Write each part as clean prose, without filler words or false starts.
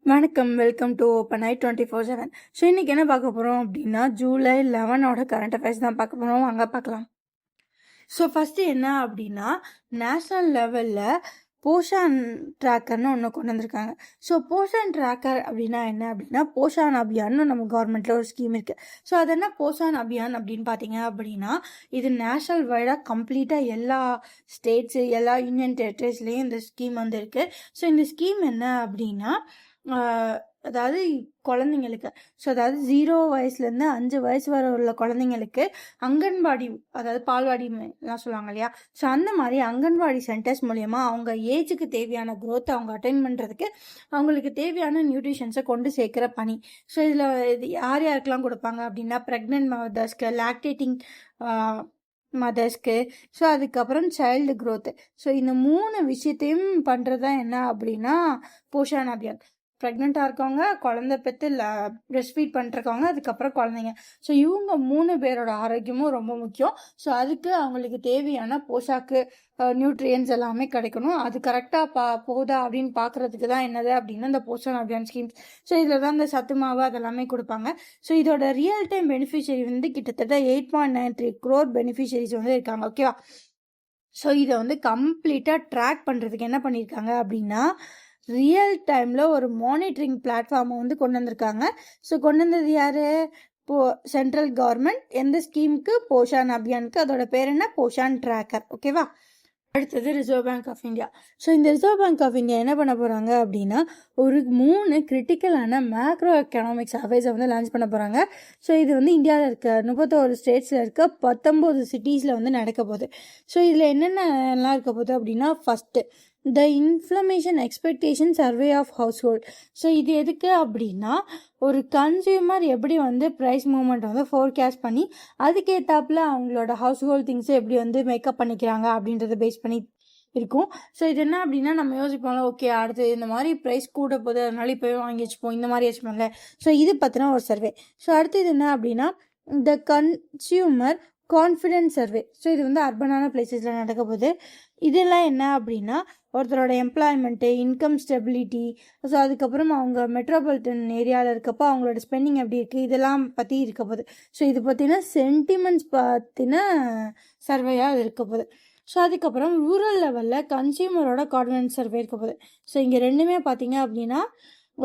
வணக்கம். Welcome to open I 24/7. So இன்றைக்கி என்ன பார்க்க போகிறோம் அப்படின்னா, ஜூலை 11 கரண்ட் அஃபேர்ஸ் தான் பார்க்க போகிறோம். வாங்க பார்க்கலாம். ஸோ ஃபஸ்ட்டு என்ன அப்படின்னா, நேஷ்னல் லெவலில் போஷான் ட்ராக்கர்னு ஒன்று கொண்டு வந்திருக்காங்க. ஸோ போஷான் ட்ராக்கர் அப்படின்னா என்ன அப்படின்னா, போஷான் அபியான்னு நம்ம கவர்மெண்ட்டில் ஒரு ஸ்கீம் இருக்குது. ஸோ அது என்ன போஷான் அபியான் அப்படின்னு பார்த்தீங்க அப்படின்னா, இது நேஷ்னல் வைடாக கம்ப்ளீட்டாக எல்லா ஸ்டேட்ஸு எல்லா யூனியன் டெரிட்டரிஸ்லேயும் இந்த ஸ்கீம் வந்து இருக்குது. ஸோ இந்த ஸ்கீம் என்ன அப்படின்னா, அதாவது குழந்தைங்களுக்கு, ஸோ அதாவது 0 வயசுலேருந்து 5 வயசு வரை உள்ள குழந்தைங்களுக்கு அங்கன்வாடி, அதாவது பால்வாடிலாம் சொல்லுவாங்க இல்லையா, ஸோ அந்த மாதிரி அங்கன்வாடி சென்டர்ஸ் மூலயமா அவங்க ஏஜுக்கு தேவையான க்ரோத்தை அவங்க அட்டைன் பண்ணுறதுக்கு அவங்களுக்கு தேவையான நியூட்ரிஷன்ஸை கொண்டு சேர்க்குற பணி. ஸோ இதில் இது யார் யாருக்கெல்லாம் கொடுப்பாங்க அப்படின்னா, ப்ரெக்னென்ட் மதர்ஸ்க்கு, லாக்டேட்டிங் மதர்ஸ்க்கு, ஸோ அதுக்கப்புறம் சைல்டு க்ரோத்து. ஸோ இந்த 3 விஷயத்தையும் பண்ணுறது தான் என்ன அப்படின்னா போஷான் அபியான். ப்ரெக்னெண்ட்டாக இருக்கவங்க, குழந்தை பெற்று பிரெஸ்ட் ஃபீட் பண்ணிருக்கவங்க, அதுக்கப்புறம் குழந்தைங்க. ஸோ இவங்க 3 பேரோட ஆரோக்கியமும் ரொம்ப முக்கியம். ஸோ அதுக்கு அவங்களுக்கு தேவையான போஷாக்கு, நியூட்ரியன்ஸ் எல்லாமே கிடைக்கணும். அது கரெக்டாக போகுதா அப்படின்னு பார்க்குறதுக்கு தான் என்னது அப்படின்னா இந்த போஷான் அபியான் ஸ்கீம்ஸ். ஸோ இதில் தான் இந்த சத்து மாவு அதெல்லாமே கொடுப்பாங்க. ஸோ இதோட ரியல் டைம் பெனிஃபிஷரி வந்து கிட்டத்தட்ட 8.93 crore பெனிஃபிஷரிஸ் வந்து இருக்காங்க. ஓகேவா? ஸோ இதை வந்து கம்ப்ளீட்டாக ட்ராக் பண்ணுறதுக்கு என்ன பண்ணியிருக்காங்க அப்படின்னா, ரியல் டைமில் ஒரு மானிட்டரிங் பிளாட்ஃபார்மை வந்து கொண்டு வந்திருக்காங்க. ஸோ கொண்டு வந்தது யார்? Central government. எந்த ஸ்கீமுக்கு? போஷான் அபியானுக்கு. அதோட பேர் என்ன? போஷான் ட்ராக்கர். ஓகேவா? அடுத்தது reserve bank of India. So இந்த ரிசர்வ் பேங்க் ஆஃப் இந்தியா என்ன பண்ண போகிறாங்க அப்படின்னா, ஒரு 3 கிரிட்டிக்கலான மேக்ரோ எக்கனாமிக் சர்வேஸை வந்து லான்ச் பண்ண போகிறாங்க. ஸோ இது வந்து இந்தியாவில் இருக்க 31 ஸ்டேட்ஸில் இருக்க 19 சிட்டிஸில் வந்து நடக்க போகுது. ஸோ இதில் என்னென்னலாம் இருக்க போகுது அப்படின்னா, first the inflation expectation survey of household. So இது எதுக்கு அப்படின்னா, ஒரு கன்சியூமர் எப்படி வந்து ப்ரைஸ் மூவ்மெண்ட் வந்து ஃபோர்காஸ்ட் பண்ணி அதுக்கேற்றாப்புல அவங்களோட ஹவுஸ் ஹோல்ட் திங்ஸை எப்படி வந்து மேக்கப் பண்ணிக்கிறாங்க அப்படின்றத பேஸ் பண்ணி இருக்கும். ஸோ இது என்ன அப்படின்னா, நம்ம யோசிப்போம்ல, ஓகே அடுத்து இந்த மாதிரி ப்ரைஸ் கூட போகுது அதனால இப்போவே வாங்கி வச்சுப்போம், இந்த மாதிரி வச்சுப்போம்ல. ஸோ இது பற்றின ஒரு சர்வே. ஸோ அடுத்து இது என்ன அப்படின்னா, த கன்சியூமர் கான்ஃபிடென்ஸ் சர்வே. ஸோ இது வந்து அர்பனான பிளேசஸில் நடக்க போகுது. இதெல்லாம் என்ன அப்படின்னா, ஒருத்தரோட எம்ப்ளாய்மெண்ட்டு, இன்கம் ஸ்டெபிலிட்டி, ஸோ அதுக்கப்புறம் அவங்க மெட்ரோபாலிட்டன் ஏரியாவில் இருக்கப்போ அவங்களோட ஸ்பெண்டிங் எப்படி இருக்குது, இதெல்லாம் பற்றி இருக்க போகுது. ஸோ இது பற்றின சென்டிமெண்ட்ஸ் பற்றின சர்வேயாக இருக்க போகுது. ஸோ அதுக்கப்புறம் ரூரல் லெவலில் கன்சியூமரோட கான்ஃபிடன்ஸ் சர்வே இருக்க போகுது. ஸோ இங்கே ரெண்டுமே பார்த்தீங்க அப்படின்னா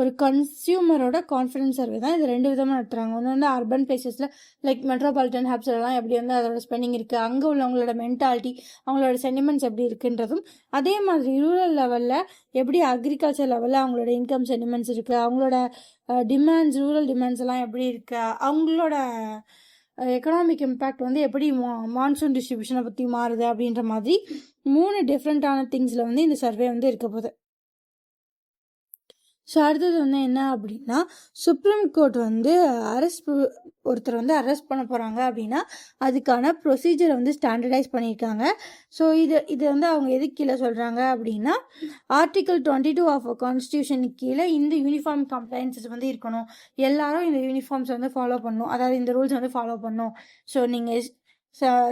ஒரு கன்சியூமரோட கான்ஃபிடன்ஸ் சர்வே தான். இது 2 விதமாக நடத்துகிறாங்க. ஒன்று வந்து அர்பன் பிளேசஸில் லைக் மெட்ரோபாலிட்டன் ஹப்ஸ்லாம் எப்படி வந்து அதோட ஸ்பெண்டிங் இருக்குது, அங்கே உள்ளவங்களோட மென்டாலிட்டி, அவங்களோட சென்டிமெண்ட்ஸ் எப்படி இருக்குன்றதும், அதே மாதிரி ரூரல் லெவலில் எப்படி அக்ரிகல்ச்சர் லெவலில் அவங்களோட இன்கம் சென்டிமெண்ட்ஸ் இருக்குது, அவங்களோட டிமாண்ட்ஸ், ரூரல் டிமாண்ட்ஸ் எல்லாம் எப்படி இருக்குது, அவங்களோட எக்கனாமிக் இம்பேக்ட் வந்து எப்படி மான்சூன் டிஸ்ட்ரிபியூஷனை பற்றி மாறுது அப்படின்ற மாதிரி 3 டிஃப்ரெண்ட்டான திங்ஸில் வந்து இந்த சர்வே வந்து இருக்க போகுது. ஸோ அடுத்தது வந்து என்ன அப்படின்னா, சுப்ரீம் கோர்ட் வந்து ஒருத்தர் வந்து அரெஸ்ட் பண்ண போகிறாங்க அப்படின்னா அதுக்கான ப்ரொசீஜரை வந்து ஸ்டாண்டர்டைஸ் பண்ணியிருக்காங்க. ஸோ இது வந்து அவங்க எதுக்கு கீழே சொல்கிறாங்க அப்படின்னா, ஆர்டிகல் 22 ஆஃப் கான்ஸ்டியூஷனுக்கு கீழே இந்த யூனிஃபார்ம் கம்ப்ளைன்ஸஸ் வந்து இருக்கணும். எல்லாரும் இந்த யூனிஃபார்ம்ஸ் வந்து ஃபாலோ பண்ணணும், அதாவது இந்த ரூல்ஸ் வந்து ஃபாலோ பண்ணணும். ஸோ நீங்கள்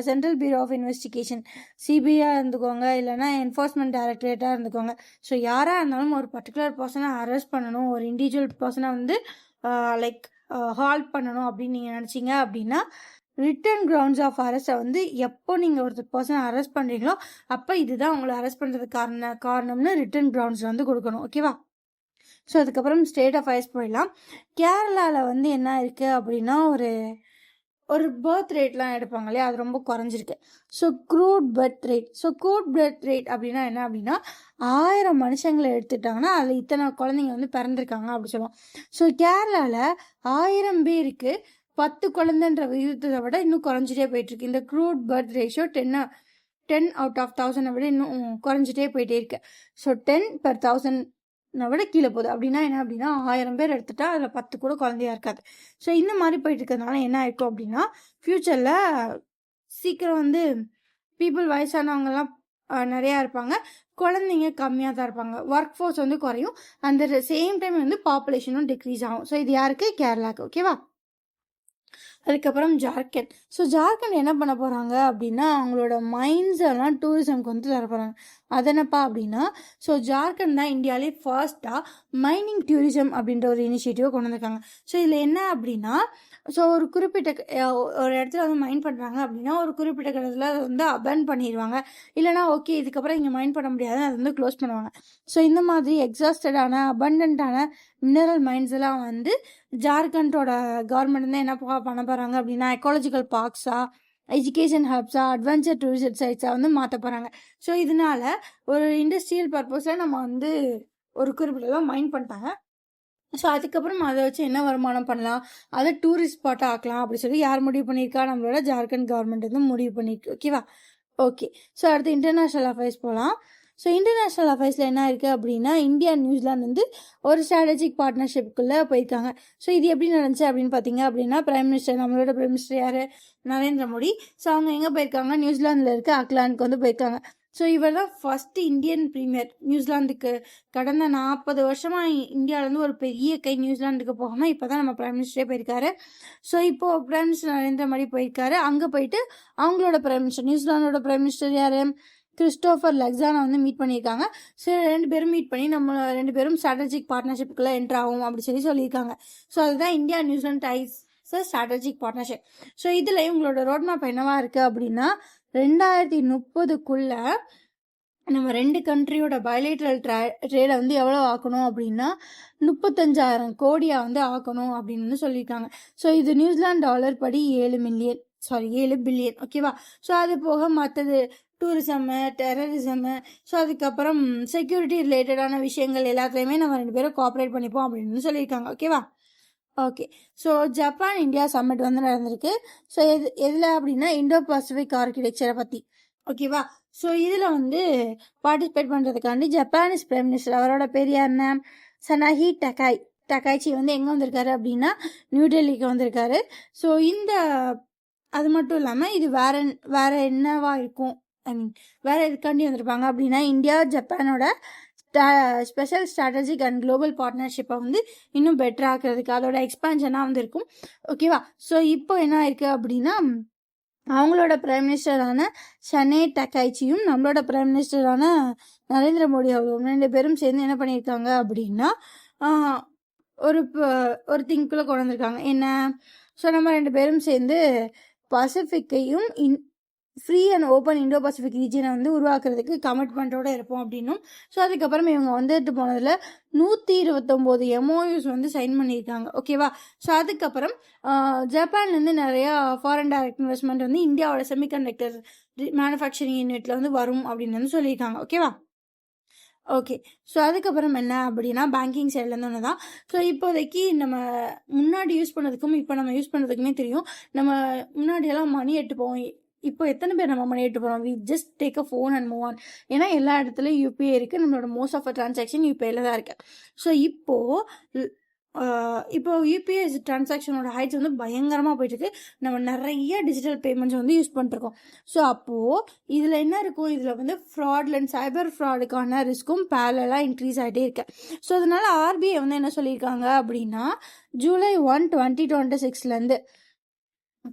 சென்ட்ரல் பியூரோ ஆஃப் இன்வெஸ்டிகேஷன் சிபிஐயாக இருந்துக்கோங்க, இல்லைனா என்ஃபோர்ஸ்மெண்ட் டைரக்டரேட்டாக இருந்துக்கோங்க. ஸோ யாராக இருந்தாலும் ஒரு பர்டிகுலர் பர்சனை அரெஸ்ட் பண்ணணும், ஒரு இண்டிவிஜுவல் பர்சனை வந்து லைக் ஹால்ட் பண்ணணும் அப்படின்னு நீங்கள் நினச்சிங்க அப்படின்னா, ரிட்டன் கிரவுண்ட்ஸ் ஆஃப் அரெஸ்ட்டை வந்து எப்போ நீங்கள் ஒரு பர்சனை அரெஸ்ட் பண்ணுறீங்களோ அப்போ இதுதான் உங்களை அரெஸ்ட் பண்ணுறதுக்கு காரணம்னு ரிட்டன் கிரவுண்ட்ஸ் வந்து கொடுக்கணும். ஓகேவா? ஸோ அதுக்கப்புறம் ஸ்டேட் ஆஃப் அஃபேர்ஸ் போயிடலாம். கேரளாவில் வந்து என்ன இருக்குது அப்படின்னா, ஒரு பர்த் ரேட்லாம் எடுப்பாங்க இல்லையா, அது ரொம்ப குறைஞ்சிருக்கு. So crude birth rate. So crude birth rate அப்படின்னா என்ன அப்படின்னா, 1000 மனுஷங்களை எடுத்துட்டாங்கன்னா அதில் இத்தனை குழந்தைங்க வந்து பிறந்திருக்காங்க அப்படி சொல்லுவோம். ஸோ கேரளாவில் 1000 பேருக்கு 10 குழந்தைன்ற விகிதத்தை விட இன்னும் குறைஞ்சிட்டே போயிட்டுருக்கு. இந்த crude birth ratio 10 out of 1000 விட இன்னும் குறைஞ்சிட்டே போயிட்டே இருக்கு. ஸோ 10/1000 விட கீழே போகுது. அப்படின்னா என்ன அப்படின்னா, 1000 பேர் எடுத்துட்டா அதில் 10 கூட குழந்தையா இருக்காது. ஸோ இந்த மாதிரி போயிட்டு இருக்கிறதுனால என்ன ஆயிருக்கும் அப்படின்னா, ஃப்யூச்சரில் சீக்கிரம் வந்து வயசானவங்கலாம் நிறையா இருப்பாங்க, குழந்தைங்க கம்மியாக தான் இருப்பாங்க, ஒர்க் ஃபோர்ஸ் வந்து குறையும், அந்த சேம் டைம் வந்து பாப்புலேஷனும் டிக்ரீஸ் ஆகும். ஸோ இது யாருக்கு? கேரளாவுக்கு. ஓகேவா? அதுக்கப்புறம் ஜார்க்கண்ட். ஸோ ஜார்க்கண்ட் என்ன பண்ண போகிறாங்க அப்படின்னா, அவங்களோட மைண்ட்ஸ் எல்லாம் டூரிசம்க்கு வந்து தர போகிறாங்க. அதனப்பா அப்படின்னா, ஸோ ஜார்க்கண்ட் தான் இந்தியாவிலே ஃபர்ஸ்ட்டாக மைனிங் டூரிசம் அப்படின்ற ஒரு இனிஷியேட்டிவை கொண்டு வந்திருக்காங்க. ஸோ இதில் என்ன அப்படின்னா, ஸோ ஒரு குறிப்பிட்ட ஒரு இடத்துல வந்து மைண்ட் பண்ணுறாங்க அப்படின்னா, ஒரு குறிப்பிட்ட இடத்துல அதை வந்து அபேன் பண்ணிடுவாங்க. இல்லைனா ஓகே இதுக்கப்புறம் இங்கே மைண்ட் பண்ண முடியாது, அதை வந்து க்ளோஸ் பண்ணுவாங்க. ஸோ இந்த மாதிரி எக்ஸாஸ்டடான அபண்டன்ட்டான மினரல் மைன்ஸ் எல்லாம் வந்து ஜார்க்கண்டோட கவர்மெண்ட் வந்து என்ன பண்ண போகிறாங்க அப்படின்னா, எக்காலஜிக்கல் பார்க்ஸாக, எஜுகேஷன் ஹப்ஸாக, அட்வென்ச்சர் டூரிஸ்ட் சைட்ஸாக வந்து மாற்ற போகிறாங்க. ஸோ இதனால ஒரு இண்டஸ்ட்ரியல் பர்பஸில் நம்ம வந்து ஒரு குறிப்பிட்டதாக மைண்ட் பண்ணிட்டாங்க. ஸோ அதுக்கப்புறம் அதை வச்சு என்ன வருமானம் பண்ணலாம், அதை டூரிஸ்ட் ஸ்பாட்டாக ஆக்கலாம் அப்படி சொல்லி யார் முடிவு பண்ணியிருக்கா, நம்மளோட ஜார்க்கண்ட் கவர்மெண்ட் வந்து முடிவு பண்ணியிருக்கு. ஓகேவா? ஓகே. ஸோ அடுத்து இன்டர்நேஷ்னல் அஃபேர்ஸ் போகலாம். ஸோ இன்டர்நேஷ்னல் அஃபேர்ஸில் என்ன இருக்குது அப்படின்னா, இந்தியா நியூசிலாந்து வந்து ஒரு ஸ்ட்ராட்டஜிக் பார்ட்னர்ஷிப்புக்குள்ளே போயிருக்காங்க. ஸோ இது எப்படி நடந்துச்சு அப்படின்னு பார்த்தீங்க அப்படின்னா, நம்மளோட பிரைம் மினிஸ்டர் யார், நரேந்திர மோடி. ஸோ அவங்க எங்கே போயிருக்காங்க, நியூசிலாந்தில் இருக்க ஆக்லாந்துக்கு வந்து போயிருக்காங்க. ஸோ இவர் தான் ஃபஸ்ட்டு இந்தியன் ப்ரீமியர் நியூசிலாந்துக்கு. கடந்த 40 வருஷமாக இந்தியாவிலேருந்து ஒரு பெரிய கை நியூசிலாந்துக்கு போகாமல் இப்போ தான் நம்ம பிரைம் மினிஸ்டரே போயிருக்காரு. ஸோ இப்போது பிரைம் மினிஸ்டர் நரேந்திர மோடி போயிருக்காரு. அங்கே போயிட்டு அவங்களோட பிரைம் மினிஸ்டர், நியூசிலாந்தோட பிரைம் மினிஸ்டர் யார், கிறிஸ்டோஃபர் லக்ஸானை வந்து மீட் பண்ணியிருக்காங்க. ஸோ 2 பேரும் மீட் பண்ணி நம்ம 2 பேரும் ஸ்ட்ராட்டஜிக் பார்ட்னர்ஷிப்புக்குள்ளே என்ட்ரு ஆகும் அப்படி சொல்லியிருக்காங்க. ஸோ அதுதான் India New Zealand ties strategic partnership. So இதில் இவங்களோட ரோட் மேப் என்னவா இருக்குது அப்படின்னா, 2030க்குள்ள நம்ம 2 கண்ட்ரியோட பைலேட்ரல் ட்ரேடை வந்து எவ்வளோ ஆக்கணும் அப்படின்னா 35,000 கோடியாக வந்து ஆக்கணும் அப்படின்னு வந்து சொல்லியிருக்காங்க. ஸோ இது நியூசிலாந்து டாலர் படி 7 பில்லியன். ஓகேவா? ஸோ அது போக மற்றது டூரிசமு, டெரரிசமு, ஸோ அதுக்கப்புறம் செக்யூரிட்டி ரிலேட்டடான விஷயங்கள் எல்லாத்துலேயுமே நம்ம 2 பேரும் கோஆப்ரேட் பண்ணிப்போம் அப்படின்னு சொல்லியிருக்காங்க. ஓகேவா? Okay. So Japan India summit வந்து நடந்திருக்கு. ஸோ எதில் அப்படின்னா இண்டோ பசிபிக் ஆர்கிடெக்சரை பற்றி. ஓகேவா? ஸோ இதில் வந்து பார்ட்டிசிபேட் பண்ணுறதுக்காண்டி ஜப்பானீஸ் பிரைம் மினிஸ்டர், அவரோட பேர் யாருன்னா சனாஹி டக்காய்ச்சி வந்து எங்கே வந்திருக்காரு அப்படின்னா நியூ டெல்லிக்கு வந்திருக்காரு. ஸோ அது மட்டும் இல்லாமல் இது வேற என்னவா இருக்கும், வேறு எதுக்காண்டி வந்திருப்பாங்க அப்படின்னா, இந்தியா ஜப்பானோட ஸ்பெஷல் ஸ்ட்ராட்டஜிக் அண்ட் குளோபல் பார்ட்னர்ஷிப்பை வந்து இன்னும் பெட்டர் ஆக்கிறதுக்கு, அதோட எக்ஸ்பான்ஷனாக வந்து இருக்கும். ஓகேவா? ஸோ இப்போ என்ன ஆயிருக்கு அப்படின்னா, அவங்களோட பிரைம் மினிஸ்டரான சனே டக்காய்ச்சியும் நம்மளோட பிரைம் மினிஸ்டரான நரேந்திர மோடி அவர்களும் 2 பேரும் சேர்ந்து என்ன பண்ணியிருக்காங்க அப்படின்னா, ஒரு திங்குள்ளே கொண்டு வந்திருக்காங்க. என்ன? ஸோ நம்ம 2 பேரும் சேர்ந்து பசிபிக்கையும் free and open Indo Pacific ரீஜனை வந்து உருவாக்குறதுக்கு கமிட்மெண்ட்டோடு இருப்போம் அப்படின்னும். ஸோ அதுக்கப்புறம் இவங்க வந்துட்டு போனதில் 129 MOUs வந்து சைன் பண்ணியிருக்காங்க. ஓகேவா? ஸோ அதுக்கப்புறம் ஜப்பான்லேருந்து நிறையா ஃபாரின் டைரக்ட் இன்வெஸ்ட்மெண்ட் வந்து இந்தியாவோட செமிகண்டக்டர் மேனுஃபேக்சரிங் யூனிட்டில் வந்து வரும் அப்படின்னு வந்து சொல்லியிருக்காங்க. ஓகேவா? ஓகே. ஸோ அதுக்கப்புறம் என்ன அப்படின்னா, பேங்கிங் சைட்லேருந்து ஒன்று தான். ஸோ இப்போதைக்கு நம்ம முன்னாடி யூஸ் பண்ணதுக்கும் இப்போ நம்ம யூஸ் பண்ணுறதுக்குமே தெரியும். நம்ம முன்னாடியெல்லாம் மணி எடுத்து போவோம். இப்போ எத்தனை பேர் நம்ம மணி எடுத்து போகிறோம்? We just take a phone and move on. ஏன்னா எல்லா இடத்துலையும் யூபிஐ இருக்குது. நம்மளோட மோஸ்ட் ஆஃப் ட்ரான்சாக்ஷன் யூபிஐயில் தான் இருக்குது. ஸோ இப்போ யூபிஐ ட்ரான்சாக்ஷனோட ஹைட்ஸ் வந்து பயங்கரமாக போயிட்டுருக்கு. நம்ம நிறைய டிஜிட்டல் பேமெண்ட்ஸ் வந்து யூஸ் பண்ணிருக்கோம். ஸோ அப்போது இதில் என்ன இருக்கும், இதில் வந்து ஃப்ராட்ல அண்ட் சைபர் ஃப்ராடுக்கான ரிஸ்க்கும் பேரலாக இன்க்ரீஸ் ஆகிட்டே இருக்கு. ஸோ அதனால ஆர்பிஐ வந்து என்ன சொல்லியிருக்காங்க அப்படின்னா, July 1, 2026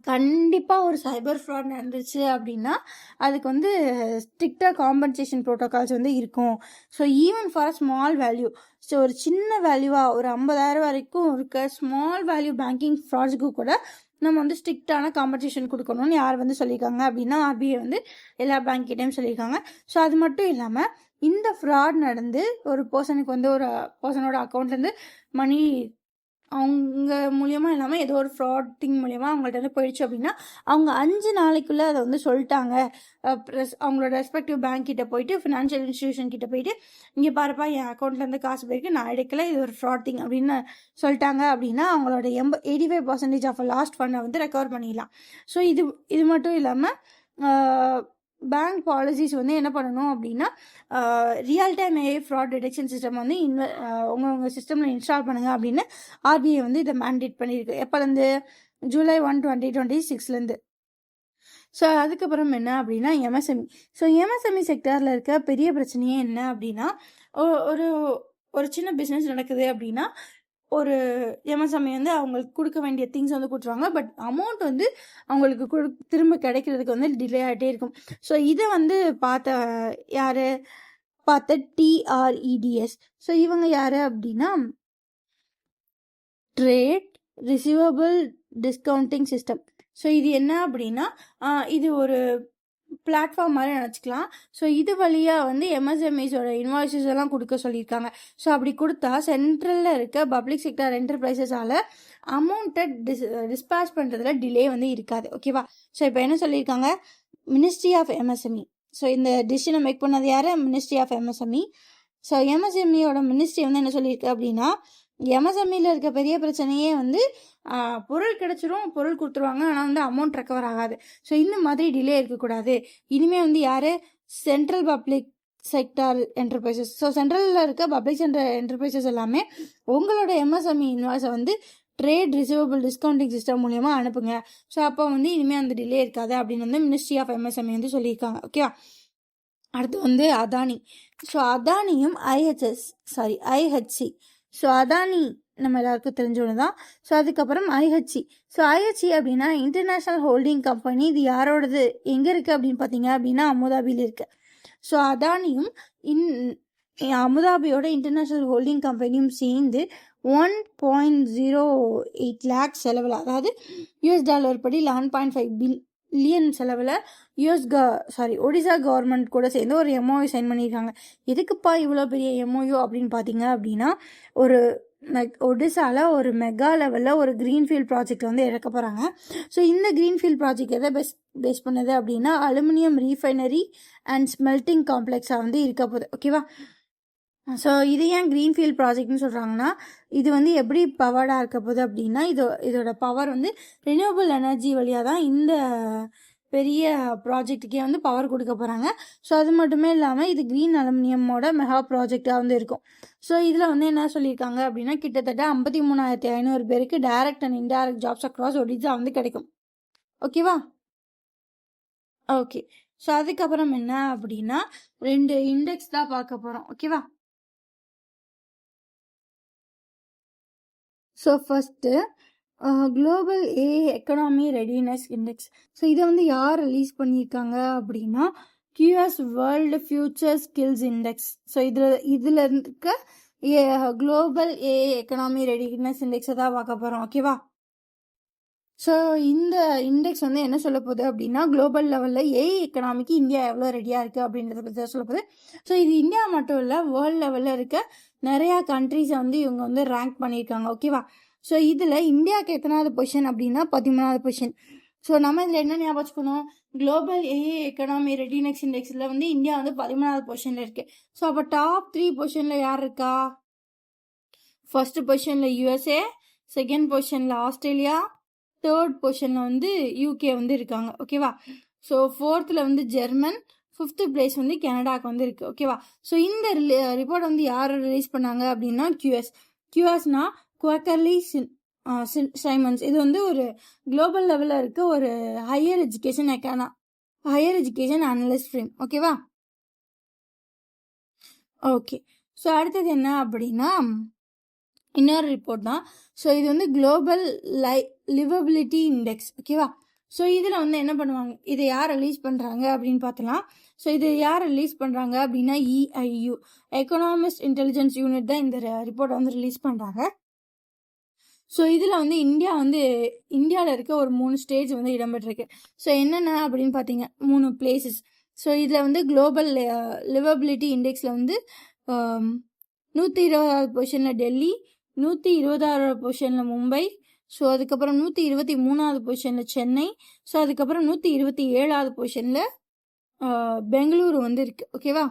கண்டிப்பாக ஒரு சைபர் ஃப்ராட் நடந்துச்சு அப்படின்னா அதுக்கு வந்து ஸ்ட்ரிக்டாக காம்பன்சேஷன் ப்ரோட்டோகால்ஸ் வந்து இருக்கும். So even for small value, so ஒரு சின்ன வேல்யூவாக ஒரு 50,000 வரைக்கும் இருக்க ஸ்மால் வேல்யூ பேங்கிங் ஃப்ராட்ஸுக்கு கூட நம்ம வந்து ஸ்ட்ரிக்டான காம்பன்சேஷன் கொடுக்கணும்னு யார் வந்து சொல்லியிருக்காங்க அப்படின்னா ஆர்பிஐ வந்து எல்லா பேங்க்கிட்டையும் சொல்லியிருக்காங்க. ஸோ அது மட்டும் இல்லாமல் இந்த ஃப்ராட் நடந்து ஒரு பர்சனுக்கு வந்து ஒரு பர்சனோட அக்கௌண்ட்லேருந்து மணி அவங்க மூலியமாக இல்லாமல் ஏதோ ஒரு ஃப்ராட் திங் மூலியமாக அவங்கள்ட்ட வந்து போயிடுச்சு அப்படின்னா அவங்க 5 நாளைக்குள்ளே அதை வந்து சொல்லிட்டாங்க. அவங்களோட ரெஸ்பெக்டிவ் பேங்க் கிட்ட போயிட்டு, ஃபினான்ஷியல் இன்ஸ்டிடியூஷன் கிட்ட போயிட்டு, இங்கே பாருப்பா என் அக்கௌண்ட்லேருந்து காசு போயிருக்கு, நான் எடுக்கல, இது ஒரு ஃப்ராட் திங் அப்படின்னு சொல்லிட்டாங்க அப்படின்னா அவங்களோட 85% ஆஃப் லாஸ்ட் ஃபண்டை வந்து ரெக்கவர் பண்ணிடலாம். ஸோ இது மட்டும் இல்லாமல் பேங்க் பாலிசிஸ் வந்து என்ன பண்ணணும் அப்படின்னா, real time AI fraud detection system வந்து உங்கள் சிஸ்டமில் இன்ஸ்டால் பண்ணுங்கள் அப்படின்னு ஆர்பிஐ வந்து இதை மேண்டேட் பண்ணியிருக்கு. எப்போலேருந்து? July 1, 2026 ஸோ அதுக்கப்புறம் என்ன அப்படின்னா எம்எஸ்எம்இ. ஸோ எம்எஸ்எம்இ செக்டாரில் இருக்க பெரிய பிரச்சனையே என்ன அப்படின்னா, ஒரு சின்ன பிஸ்னஸ் நடக்குது அப்படின்னா ஒரு எம்எஸ்எம்இ வந்து அவங்களுக்கு கொடுக்க வேண்டிய திங்ஸ் வந்து கொடுத்துருவாங்க. பட் அமௌண்ட் வந்து அவங்களுக்கு திரும்ப கிடைக்கிறதுக்கு வந்து டிலே ஆகிட்டே இருக்கும். ஸோ இதை வந்து பார்த்த யார், பார்த்த TREDS. ஸோ இவங்க யார் அப்படின்னா trade receivable discounting system. So இது என்ன அப்படின்னா இது ஒரு பிளாட்ஃபார்ம் மாதிரி நினச்சிக்கலாம். ஸோ இது வழியாக வந்து எம்எஸ்எம்இஸோட இன்வாய்ஸஸ் எல்லாம் கொடுக்க சொல்லியிருக்காங்க. ஸோ அப்படி கொடுத்தா சென்ட்ரலில் இருக்க பப்ளிக் செக்டர் என்டர்பிரைசஸால் அமௌண்ட்டை டிஸ்பேச் பண்ணுறதுல டிலே வந்து இருக்காது. ஓகேவா? ஸோ இப்போ என்ன சொல்லியிருக்காங்க, மினிஸ்ட்ரி ஆஃப் எம்எஸ்எம்இ. ஸோ இந்த டிசிஷனை மேக் பண்ணது யார்? Ministry of MSME. ஸோ எம்எஸ்எம்இயோட மினிஸ்ட்ரி வந்து என்ன சொல்லியிருக்கு அப்படின்னா, எம்எஸ்எம்இல இருக்க பெரிய பிரச்சனையே வந்து பொருள் கிடைச்சிரும், பொருள் கொடுத்துருவாங்க, ஆனால் வந்து அமௌண்ட் ரெக்கவர் ஆகாது. ஸோ இந்த மாதிரி டிலே இருக்கக்கூடாது. இனிமேல் வந்து யார்? Central public sector enterprises. So சென்ட்ரலில் இருக்க பப்ளிக் செக்டர் என்டர்பிரைசஸ் எல்லாமே உங்களோட எம்எஸ்எம்இ இன்வாய்ஸை வந்து ட்ரேட் ரிசீவபிள் டிஸ்கவுண்டிங் சிஸ்டம் மூலயமா அனுப்புங்க. ஸோ அப்போ வந்து இனிமேல் அந்த டிலே இருக்காது அப்படின்னு வந்து மினிஸ்ட்ரி ஆஃப் எம்எஸ்எம்இ வந்து சொல்லியிருக்காங்க. ஓகேவா? அடுத்து வந்து அதானி. ஸோ அதானியும் ஐஹெச்சி. ஸோ அதானி நம்ம எல்லாருக்கும் தெரிஞ்சவங்க தான். ஸோ அதுக்கப்புறம் ஐஹெச்சி. ஸோ ஐஹெச்சி அப்படின்னா இன்டர்நேஷ்னல் ஹோல்டிங் கம்பெனி. இது யாரோடது, எங்கே இருக்குது அப்படின்னு பார்த்தீங்க அப்படின்னா அபுதாபியில் இருக்குது. ஸோ அதானியும் அபுதாபியோட இன்டர்நேஷ்னல் ஹோல்டிங் கம்பெனியும் சேர்ந்து 1.08 லேக் செலவில், அதாவது US$ படி 11.5 பில்லியன் செலவில் ஒடிசா கவர்மெண்ட் கூட சேர்ந்து ஒரு எம்ஓயு சைன் பண்ணியிருக்காங்க. எதுக்குப்பா இவ்வளோ பெரிய எம்ஓயு அப்படின்னு பார்த்தீங்க அப்படின்னா, ஒரு ஒடிசாவில் ஒரு மெகா லெவலில் ஒரு க்ரீன்ஃபீல்ட் ப்ராஜெக்ட் வந்து இறக்க போகிறாங்க. ஸோ இந்த க்ரீன்ஃபீல்ட் ப்ராஜெக்ட் எதை பேஸ் பண்ணது அப்படின்னா அலுமினியம் ரீஃபைனரி அண்ட் ஸ்மெல்டிங் காம்ப்ளெக்ஸாக வந்து இருக்க போகுது. ஓகேவா? ஸோ இது ஏன் க்ரீன்ஃபீல்ட் ப்ராஜெக்ட்னு சொல்கிறாங்கன்னா, இது வந்து எப்படி பவர்டாக இருக்க போகுது அப்படின்னா, இதோட பவர் வந்து ரினியூவபிள் எனர்ஜி வழியாக தான் இந்த பெரிய ப்ராஜெக்ட்டுக்கே வந்து பவர் கொடுக்க போகிறாங்க. ஸோ அது மட்டுமே இல்லாமல் இது க்ரீன் அலுமினியமோட மெகா ப்ராஜெக்டாக வந்து இருக்கும். ஸோ இதில் வந்து என்ன சொல்லியிருக்காங்க அப்படின்னா, கிட்டத்தட்ட 53,500 பேருக்கு direct and indirect jobs across Odisha வந்து கிடைக்கும். ஓகேவா? ஓகே. ஸோ அதுக்கப்புறம் என்ன அப்படின்னா 2 இண்டெக்ஸ் தான் பார்க்க போகிறோம். ஓகேவா? So first global economy readiness index. So இதை வந்து யார் ரிலீஸ் பண்ணியிருக்காங்க அப்படின்னா QS world future skills index. So இதில் இருக்க குளோபல் எக்கனாமி ரெடினஸ் இண்டெக்ஸை தான் பார்க்க போகிறோம். ஓகேவா? ஸோ இந்த இண்டெக்ஸ் வந்து என்ன சொல்ல போகுது அப்படின்னா, குளோபல் லெவலில் எக்கனாமிக்கு இந்தியா எவ்வளோ ரெடியாக இருக்குது அப்படின்றத பற்றி தான் சொல்ல போகுது. ஸோ இது இந்தியா மட்டும் இல்லை, வேர்ல்டு லெவலில் இருக்க நிறையா கண்ட்ரீஸை வந்து இவங்க வந்து ரேங்க் பண்ணியிருக்காங்க. ஓகேவா? ஸோ இதில் இந்தியாவுக்கு எத்தனாவது பொசிஷன் அப்படின்னா 13வது பொசிஷன். ஸோ நம்ம இதில் என்ன ஞாபகம் வச்சுக்கணும், குளோபல் எக்கனாமி ரெடினஸ் இண்டெக்ஸில் வந்து இந்தியா வந்து 13வது பொசிஷனில் இருக்குது. ஸோ அப்போ டாப் 3 பொசிஷனில் யார் இருக்கா? ஃபர்ஸ்ட் பொசிஷனில் USA, செகண்ட் பொசிஷனில் ஆஸ்திரேலியா, தேர்ட் பொசிஷனில் வந்து UK வந்து இருக்காங்க. ஓகேவா? ஸோ ஃபோர்த்தில் வந்து ஜெர்மன், 5th பிளேஸ் வந்து கனடாவுக்கு வந்து இருக்குது. ஓகேவா? ஸோ இந்த ரிப்போர்ட் வந்து யார் ரிலீஸ் பண்ணாங்க அப்படின்னா QSனா குவார்ட்டர்லி சைமன்ஸ். இது வந்து ஒரு குளோபல் லெவலில் இருக்க ஒரு ஹையர் எஜுகேஷன் அனலிஸ்ட் ஃப்ரேம். ஓகேவா? ஓகே. ஸோ அடுத்தது என்ன அப்படின்னா இன்னொரு ரிப்போர்ட் தான். ஸோ இது வந்து குளோபல் லிவபிலிட்டி இண்டெக்ஸ். ஓகேவா? ஸோ இதில் வந்து என்ன பண்ணுவாங்க, இதை யார் ரிலீஸ் பண்ணுறாங்க அப்படின்னு பார்த்தலாம். ஸோ இது யார் ரிலீஸ் பண்ணுறாங்க அப்படின்னா EIU, எக்கனாமிஸ்ட் இன்டெலிஜென்ஸ் யூனிட் தான் இந்த ரிப்போர்ட்டை வந்து ரிலீஸ் பண்ணுறாங்க. ஸோ இதில் வந்து இந்தியாவில் இருக்க ஒரு 3 ஸ்டேஜ் வந்து இடம்பெற்றிருக்கு. ஸோ என்னென்ன அப்படின்னு பார்த்தீங்க, 3 பிளேசஸ். ஸோ இதில் வந்து குளோபல் லிவபிலிட்டி இண்டெக்ஸில் வந்து 120வது பொசிஷனில் டெல்லி, 120வது பொசிஷனில் மும்பை, ஸோ அதுக்கப்புறம் 123வது பொசிஷனில் சென்னை, ஸோ அதுக்கப்புறம் 127வது பொசிஷனில் பெங்களூரு வந்து இருக்குது. ஓகேவா?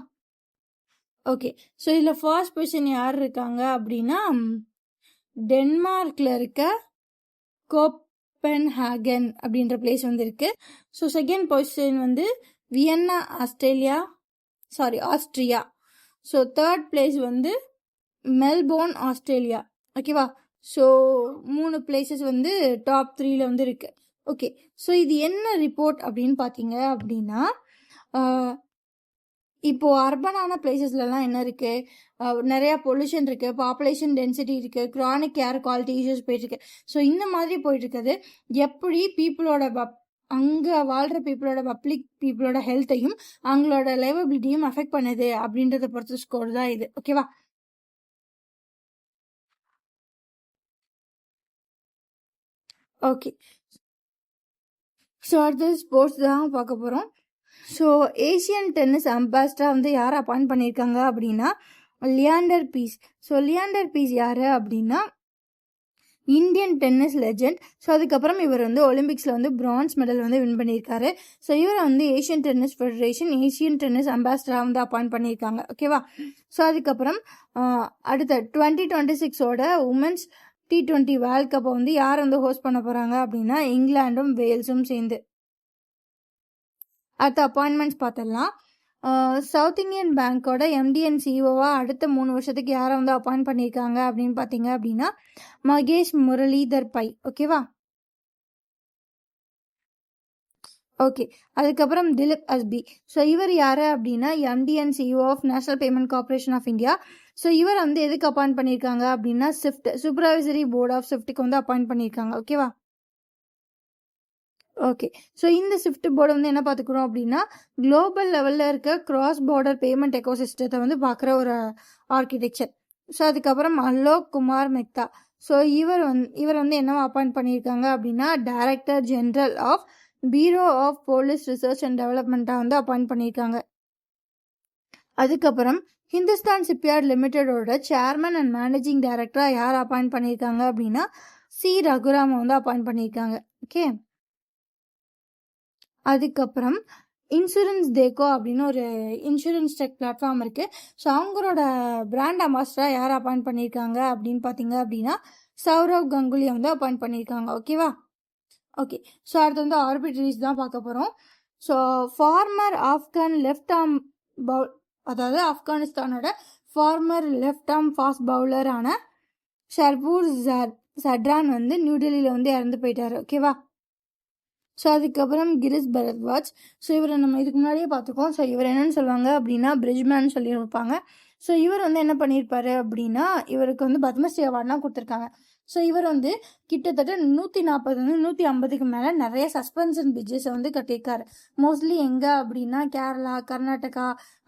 ஓகே. ஸோ இதில் ஃபர்ஸ்ட் பொசிஷன் யார் இருக்காங்க அப்படின்னா டென்மார்க்கில் இருக்க கோப்பன்ஹாகன் அப்படின்ற பிளேஸ் வந்து இருக்குது. ஸோ செகண்ட் பொசிஷன் வந்து Vienna Austria. So third place வந்து மெல்போர்ன் ஆஸ்திரேலியா. ஓகேவா? ஸோ 3 பிளேசஸ் வந்து டாப் 3ல வந்து இருக்குது. ஓகே. ஸோ இது என்ன ரிப்போர்ட் அப்படின்னு பார்த்தீங்க அப்படின்னா, இப்போது அர்பனான பிளேசஸ்லலாம் என்ன இருக்குது, நிறையா பொல்யூஷன் இருக்குது, பாப்புலேஷன் டென்சிட்டி இருக்குது, க்ரானிக் ஏர் குவாலிட்டி இஷ்யூஸ் போயிட்டுருக்கு. ஸோ இந்த மாதிரி போயிட்டுருக்குது எப்படி பீப்புளோட அங்கே வாழ்கிற பப்ளிக் பீப்புளோட ஹெல்த்தையும் அவங்களோட லைவபிலிட்டியும் அஃபெக்ட் பண்ணுது அப்படின்றத பொறுத்த ஸ்கோர் தான் இது. ஓகேவா? ஓகே. ஸோ அடுத்தது ஸ்போர்ட்ஸ் தான் பார்க்க போகிறோம். ஸோ ஏஷியன் டென்னிஸ் அம்பாஸ்டராக வந்து யார் அப்பாயிண்ட் பண்ணியிருக்காங்க அப்படின்னா லியாண்டர் பீஸ். ஸோ லியாண்டர் பீஸ் யார் அப்படின்னா இந்தியன் டென்னிஸ் லெஜெண்ட். ஸோ அதுக்கப்புறம் இவர் வந்து ஒலிம்பிக்ஸில் வந்து பிரான்ஸ் மெடல் வந்து வின் பண்ணியிருக்காரு. ஸோ இவரை வந்து Asian tennis federation Asian tennis அம்பாஸ்டராக வந்து அப்பாயிண்ட் பண்ணியிருக்காங்க. ஓகேவா? ஸோ அதுக்கப்புறம் அடுத்த 2026ஓட உமன்ஸ் T20 வேர்ல்ட் கப்பை வந்து யார் வந்து ஹோஸ்ட் பண்ண போகிறாங்க அப்படின்னா இங்கிலாண்டும் வேல்ஸும் சேர்ந்து. அடுத்த அப்பாயின்மெண்ட்ஸ் பார்த்துடலாம். சவுத் இந்தியன் பேங்கோட MD and CEO-வா அடுத்த 3 வருஷத்துக்கு யாரை வந்து அப்பாயிண்ட் பண்ணியிருக்காங்க அப்படின்னு பார்த்தீங்க அப்படின்னா மகேஷ் முரளிதர் பை. ஓகேவா? ஓகே. அதுக்கப்புறம் திலீப் அஸ்பி. ஸோ இவர் யார் அப்படின்னா MD and CEO of national payment corporation of India. So இவர் வந்து எதுக்கு அப்பாயிண்ட் பண்ணியிருக்காங்க அப்படின்னா SWIFT சூப்பர்வைசரி போர்ட் ஆஃப் SWIFTக்கு வந்து அப்பாயிண்ட் பண்ணியிருக்காங்க. ஓகேவா? ஓகே. ஸோ இந்த SWIFT போர்டு வந்து என்ன பார்த்துக்கிறோம் அப்படின்னா குளோபல் லெவலில் இருக்க கிராஸ் பார்டர் பேமெண்ட் எக்கோசிஸ்டத்தை வந்து பார்க்குற ஒரு ஆர்கிடெக்சர். ஸோ அதுக்கப்புறம் அலோக் குமார் மெக்தா. ஸோ இவர் வந்து என்னவா அப்பாயிண்ட் பண்ணியிருக்காங்க அப்படின்னா director general of bureau of police research and டெவலப்மெண்ட்டாக வந்து அப்பாயிண்ட் பண்ணியிருக்காங்க. அதுக்கப்புறம் ஹிந்துஸ்தான் ஷிப்யார்ட் லிமிடெடோட சேர்மன் அண்ட் மேனேஜிங் டைரக்டராக யார் அப்பாயிண்ட் பண்ணியிருக்காங்க அப்படின்னா C. ரகுராமை வந்து அப்பாயிண்ட் பண்ணியிருக்காங்க. ஓகே. அதுக்கப்புறம் இன்சூரன்ஸ் தேக்கோ அப்படின்னு ஒரு இன்சூரன்ஸ் டெக் பிளாட்ஃபார்ம் இருக்குது. ஸோ அவங்களோட பிராண்ட் அம்பாஸ்டராக யார் அப்பாயிண்ட் பண்ணியிருக்காங்க அப்படின்னு பார்த்தீங்க அப்படின்னா சௌரவ் கங்குலியை வந்து அப்பாயிண்ட் பண்ணியிருக்காங்க. ஓகேவா? ஓகே. ஸோ அடுத்து வந்து ஆர்பிட்ரேஸ் தான் பார்க்க போகிறோம். So former Afghan left arm bowl, அதாவது ஆப்கானிஸ்தானோட ஃபார்மர் லெஃப்ட் ஆர்ம் ஃபாஸ்ட் பவுலரான ஷர்பூர் சட்ரான் வந்து நியூ டெல்லியில் வந்து இறந்து போயிட்டார். ஓகேவா? ஸோ அதுக்கப்புறம் கிரிஷ் பரத்வாஜ். ஸோ இவரை நம்ம இதுக்கு முன்னாடியே பார்த்துக்கோம். ஸோ இவர் என்னன்னு சொல்லுவாங்க அப்படின்னா பிரிட்ஜ்மேன் சொல்லியிருப்பாங்க. ஸோ இவர் வந்து என்ன பண்ணியிருப்பாரு அப்படின்னா இவருக்கு வந்து பத்மஸ்ரீ அவார்ட்லாம் கொடுத்துருக்காங்க. ஸோ இவர் வந்து கிட்டத்தட்ட 140 150க்கு மேலே நிறைய சஸ்பென்ஷன் பிரிட்ஜஸை வந்து கட்டியிருக்காரு. மோஸ்ட்லி எங்கே அப்படின்னா கேரளா, கர்நாடகா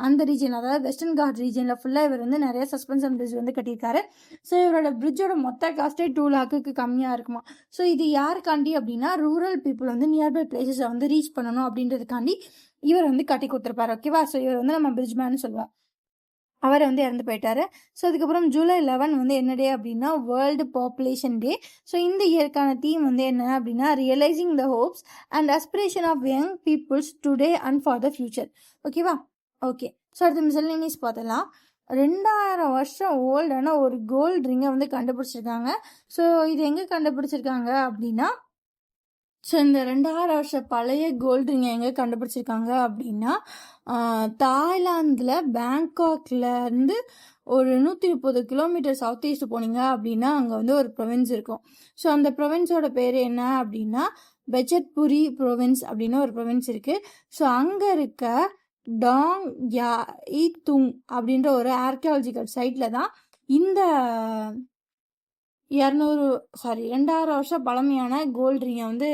அந்த ரீஜன், அதாவது வெஸ்டர்ன் காட் ரீஜனில் ஃபுல்லாக இவர் வந்து நிறைய சஸ்பென்ஷன் பிரிட்ஜ் வந்து கட்டியிருக்காரு. ஸோ இவரோட பிரிட்ஜோட மொத்த காஸ்ட்டே 2 lakhக்கு கம்மியாக இருக்குமா. ஸோ இது யாருக்காண்டி அப்படின்னா ரூரல் பீப்புள் வந்து நியர்பை பிளேசஸை வந்து ரீச் பண்ணணும் அப்படின்றதுக்காண்டி இவர் வந்து கட்டி கொடுத்துருப்பாரு. ஓகேவா? ஸோ இவர் வந்து நம்ம பிரிட்ஜ்மேன் சொல்லுவோம். அவர் வந்து இறந்து போயிட்டாரு. ஸோ அதுக்கப்புறம் July 11 வந்து என்ன டே அப்படின்னா வேர்ல்டு பாப்புலேஷன் டே. ஸோ இந்த இயற்கான தீம் வந்து என்ன அப்படின்னா realising the hopes and aspiration of young peoples today and for the future. Okay? Okay. ஸோ அடுத்த மிஸ்செலேனியஸ் பார்த்தலாம். 2000 வருஷம் ஓல்டான ஒரு கோல்டு ரிங்கை வந்து கண்டுபிடிச்சிருக்காங்க. ஸோ இது எங்கே கண்டுபிடிச்சிருக்காங்க அப்படின்னா ஸோ இந்த 2000 வருஷ பழைய கோல்டு ரிங்கை எங்கே கண்டுபிடிச்சிருக்காங்க அப்படின்னா தாய்லாந்தில் பேங்காக்ல இருந்து ஒரு 130 கிலோமீட்டர் சவுத் ஈஸ்ட் போனீங்க அப்படின்னா அங்கே வந்து ஒரு ப்ரொவின்ஸ் இருக்கும். ஸோ அந்த ப்ரொவின்ஸோட பேர் என்ன அப்படின்னா பெச்சட்புரி ப்ரொவின்ஸ் அப்படின்னு ஒரு ப்ரொவின்ஸ் இருக்குது. ஸோ அங்கே இருக்க டாங் யா துங் அப்படின்ற ஒரு ஆர்கியாலஜிக்கல் சைட்டில் தான் இந்த 2000 வருஷம் பழமையான கோல்டு ரிங்கை வந்து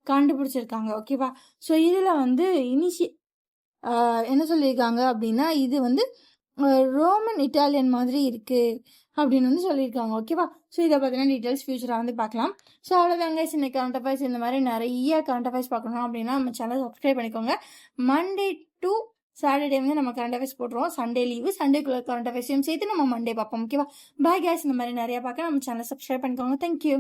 கண்டுபிடிச்சிருக்காங்க. ஓகேவா? ஸோ இதில் வந்து என்ன சொல்லியிருக்காங்க அப்படின்னா இது வந்து ரோமன் இட்டாலியன் மாதிரி இருக்குது அப்படின்னு வந்து சொல்லியிருக்காங்க. ஓகேவா? ஸோ இதை பற்றின டீட்டெயில்ஸ் ஃபியூச்சராக வந்து பார்க்கலாம். ஸோ அவ்வளோதாங்க. சின்ன கரண்ட் அஃபேர்ஸ் இந்த மாதிரி நிறைய கரண்ட் அஃபேர்ஸ் பார்க்கணும் அப்படின்னா நம்ம சேனல் சப்ஸ்கிரைப் பண்ணிக்கோங்க. மண்டே டு சாட்டர்டே வந்து நம்ம கரண்ட் அஃபேர்ஸ் போட்டுருவோம். சண்டே லீவு, சண்டேக்குள்ள கரண்ட் அஃபேர்ஸையும் சேர்த்து நம்ம மண்டே பார்ப்போம். ஓகேவா? பாய் கேஸ். இந்த மாதிரி நிறையா பார்க்க நம்ம சேனல் சப்ஸ்கிரைப் பண்ணிக்கோங்க. தேங்க்யூ.